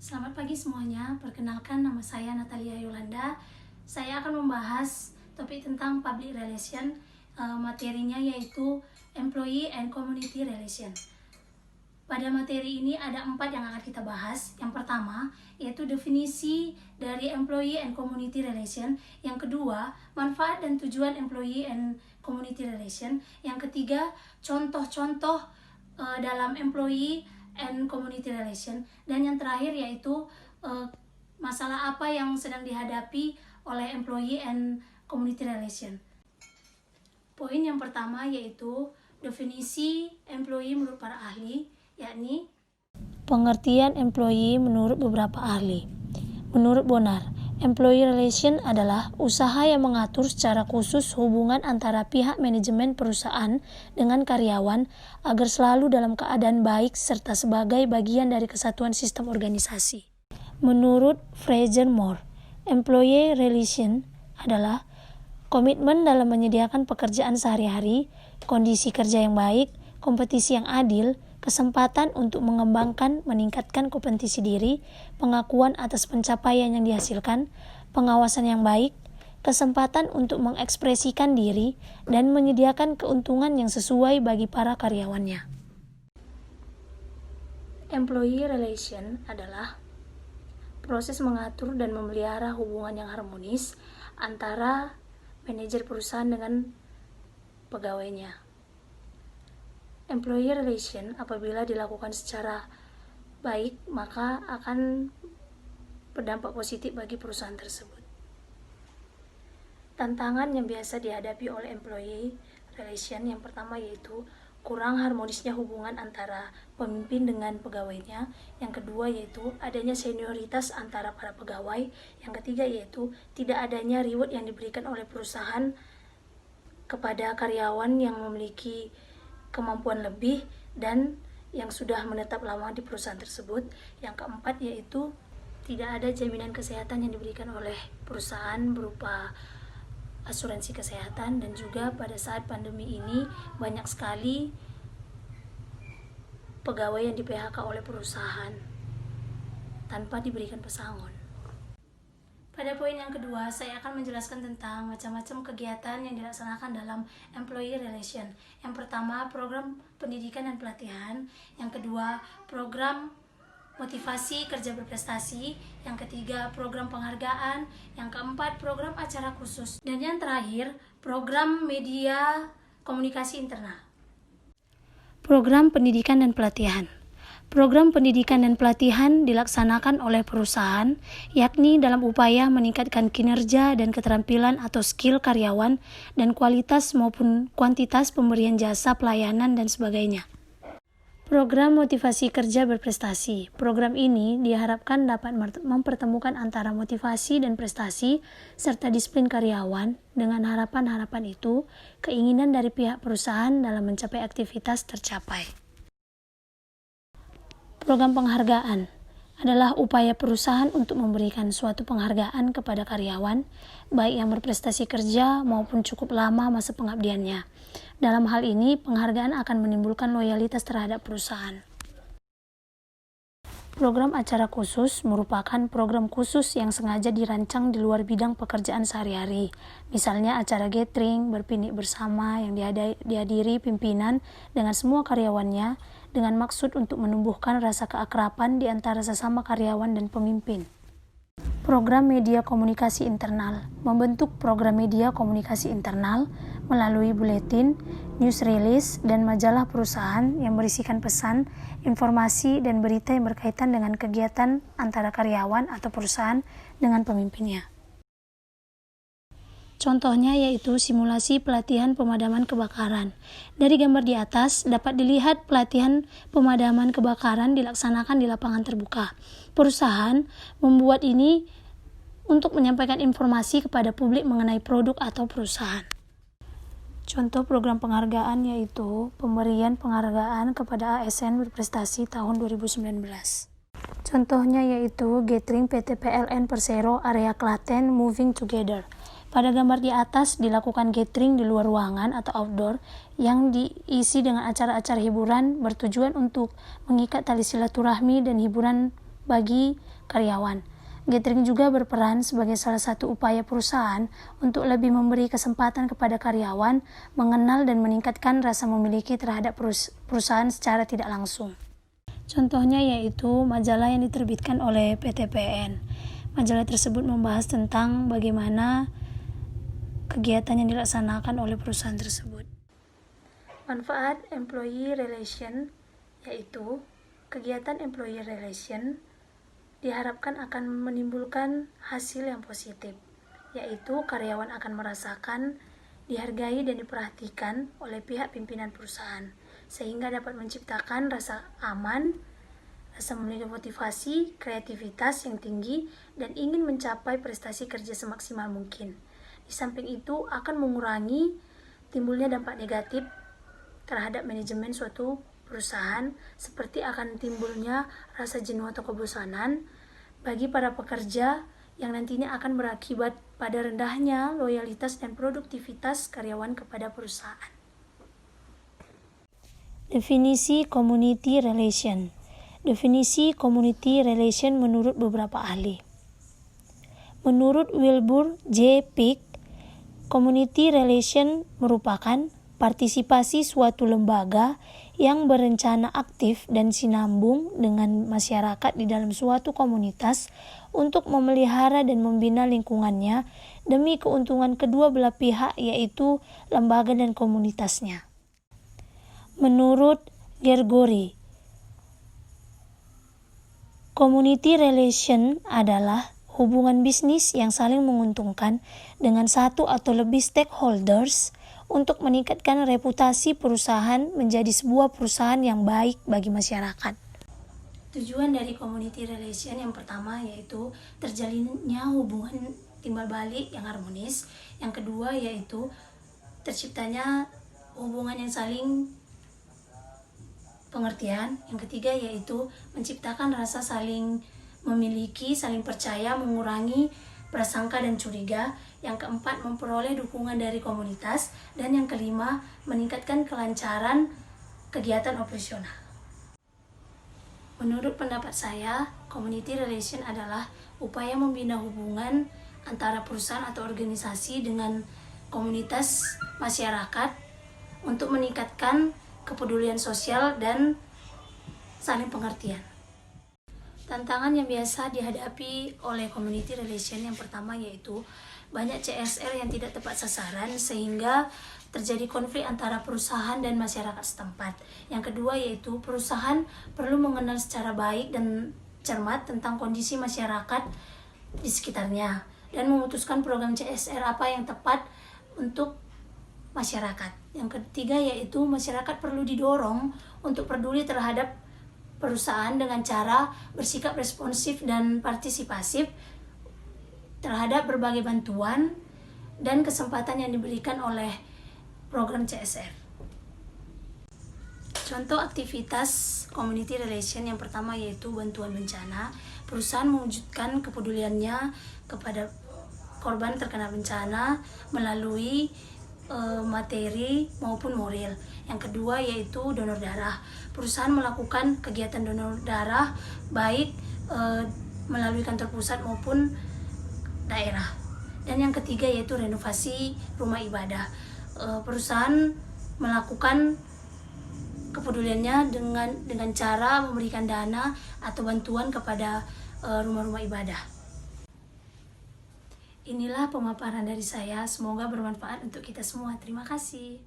Selamat pagi semuanya, perkenalkan nama saya Natalia Yolanda. Saya akan membahas topik tentang public relation, materinya yaitu employee and community relation. Pada materi ini ada 4 yang akan kita bahas. Yang pertama yaitu definisi dari employee and community relation. Yang kedua, manfaat dan tujuan employee and community relation. Yang ketiga, contoh-contoh dalam employee and community relation. Dan yang terakhir yaitu masalah apa yang sedang dihadapi oleh employee and community relation. Poin yang pertama yaitu definisi employee menurut para ahli, yakni pengertian employee menurut beberapa ahli. Menurut Bonar, employee relation adalah usaha yang mengatur secara khusus hubungan antara pihak manajemen perusahaan dengan karyawan agar selalu dalam keadaan baik serta sebagai bagian dari kesatuan sistem organisasi. Menurut Fraser Moore, employee relation adalah komitmen dalam menyediakan pekerjaan sehari-hari, kondisi kerja yang baik, kompetisi yang adil, kesempatan untuk mengembangkan, meningkatkan kompetensi diri, pengakuan atas pencapaian yang dihasilkan, pengawasan yang baik, kesempatan untuk mengekspresikan diri, dan menyediakan keuntungan yang sesuai bagi para karyawannya. employee relation adalah proses mengatur dan memelihara hubungan yang harmonis antara manajer perusahaan dengan pegawainya. Employee relation apabila dilakukan secara baik maka akan berdampak positif bagi perusahaan tersebut. Tantangan yang biasa dihadapi oleh employee relation yang pertama yaitu kurang harmonisnya hubungan antara pemimpin dengan pegawainya. Yang kedua yaitu adanya senioritas antara para pegawai. Yang ketiga yaitu tidak adanya reward yang diberikan oleh perusahaan kepada karyawan yang memiliki kemampuan lebih dan yang sudah menetap lama di perusahaan tersebut. Yang keempat yaitu tidak ada jaminan kesehatan yang diberikan oleh perusahaan berupa asuransi kesehatan, dan juga pada saat pandemi ini banyak sekali pegawai yang di-PHK oleh perusahaan tanpa diberikan pesangon. Pada poin yang kedua, saya akan menjelaskan tentang macam-macam kegiatan yang dilaksanakan dalam employee relation. Yang pertama, program pendidikan dan pelatihan. Yang kedua, program motivasi kerja berprestasi. Yang ketiga, program penghargaan. Yang keempat, program acara khusus. Dan yang terakhir, program media komunikasi internal. Program pendidikan dan pelatihan. Program pendidikan dan pelatihan dilaksanakan oleh perusahaan, yakni dalam upaya meningkatkan kinerja dan keterampilan atau skill karyawan dan kualitas maupun kuantitas pemberian jasa pelayanan dan sebagainya. Program motivasi kerja berprestasi. Program ini diharapkan dapat mempertemukan antara motivasi dan prestasi serta disiplin karyawan. Dengan harapan-harapan itu, keinginan dari pihak perusahaan dalam mencapai aktivitas tercapai. Program penghargaan adalah upaya perusahaan untuk memberikan suatu penghargaan kepada karyawan, baik yang berprestasi kerja maupun cukup lama masa pengabdiannya. Dalam hal ini, penghargaan akan menimbulkan loyalitas terhadap perusahaan. Program acara khusus merupakan program khusus yang sengaja dirancang di luar bidang pekerjaan sehari-hari. Misalnya acara gathering, berpiknik bersama yang dihadiri pimpinan dengan semua karyawannya dengan maksud untuk menumbuhkan rasa keakraban di antara sesama karyawan dan pemimpin. Program media komunikasi internal. Membentuk program media komunikasi internal melalui buletin, news release, dan majalah perusahaan yang berisikan pesan, informasi, dan berita yang berkaitan dengan kegiatan antara karyawan atau perusahaan dengan pemimpinnya. Contohnya yaitu simulasi pelatihan pemadaman kebakaran. Dari gambar di atas dapat dilihat pelatihan pemadaman kebakaran dilaksanakan di lapangan terbuka. Perusahaan membuat ini untuk menyampaikan informasi kepada publik mengenai produk atau perusahaan. Contoh program penghargaan yaitu pemberian penghargaan kepada ASN berprestasi tahun 2019. Contohnya yaitu Gathering PT PLN Persero Area Klaten Moving Together. Pada gambar di atas dilakukan gathering di luar ruangan atau outdoor yang diisi dengan acara-acara hiburan bertujuan untuk mengikat tali silaturahmi dan hiburan bagi karyawan. Gathering juga berperan sebagai salah satu upaya perusahaan untuk lebih memberi kesempatan kepada karyawan mengenal dan meningkatkan rasa memiliki terhadap perusahaan secara tidak langsung. Contohnya yaitu majalah yang diterbitkan oleh PTPN. Majalah tersebut membahas tentang bagaimana kegiatan yang dilaksanakan oleh perusahaan tersebut. Manfaat employee relation yaitu kegiatan employee relation diharapkan akan menimbulkan hasil yang positif, yaitu karyawan akan merasakan dihargai dan diperhatikan oleh pihak pimpinan perusahaan, sehingga dapat menciptakan rasa aman, rasa memiliki motivasi, kreativitas yang tinggi, dan ingin mencapai prestasi kerja semaksimal mungkin. Di samping itu akan mengurangi timbulnya dampak negatif terhadap manajemen suatu perusahaan, seperti akan timbulnya rasa jenuh atau kebosanan bagi para pekerja yang nantinya akan berakibat pada rendahnya loyalitas dan produktivitas karyawan kepada perusahaan. Definisi community relation. Definisi community relation menurut beberapa ahli. Menurut Wilbur J. Peck, community relation merupakan partisipasi suatu lembaga yang berencana aktif dan sinambung dengan masyarakat di dalam suatu komunitas untuk memelihara dan membina lingkungannya demi keuntungan kedua belah pihak, yaitu lembaga dan komunitasnya. Menurut Gergori, community relation adalah hubungan bisnis yang saling menguntungkan dengan satu atau lebih stakeholders untuk meningkatkan reputasi perusahaan menjadi sebuah perusahaan yang baik bagi masyarakat. Tujuan dari community relation yang pertama yaitu terjalinnya hubungan timbal balik yang harmonis. Yang kedua yaitu terciptanya hubungan yang saling pengertian. Yang ketiga yaitu menciptakan rasa saling memiliki, saling percaya, mengurangi prasangka dan curiga. Yang keempat, memperoleh dukungan dari komunitas. Dan yang kelima, meningkatkan kelancaran kegiatan operasional. Menurut pendapat saya, community relation adalah upaya membina hubungan antara perusahaan atau organisasi dengan komunitas masyarakat untuk meningkatkan kepedulian sosial dan saling pengertian. Tantangan yang biasa dihadapi oleh community relation yang pertama yaitu banyak CSR yang tidak tepat sasaran sehingga terjadi konflik antara perusahaan dan masyarakat setempat. Yang kedua yaitu perusahaan perlu mengenal secara baik dan cermat tentang kondisi masyarakat di sekitarnya dan memutuskan program CSR apa yang tepat untuk masyarakat. Yang ketiga yaitu masyarakat perlu didorong untuk peduli terhadap perusahaan dengan cara bersikap responsif dan partisipasif terhadap berbagai bantuan dan kesempatan yang diberikan oleh program CSR. Contoh aktivitas community relation yang pertama yaitu bantuan bencana. Perusahaan mewujudkan kepeduliannya kepada korban terkena bencana melalui materi maupun moral. Yang kedua yaitu donor darah. Perusahaan melakukan kegiatan donor darah baik melalui kantor pusat maupun daerah. Dan yang ketiga yaitu renovasi rumah ibadah. Perusahaan melakukan kepeduliannya dengan cara memberikan dana atau bantuan kepada rumah-rumah ibadah. Inilah pemaparan dari saya, semoga bermanfaat untuk kita semua. Terima kasih.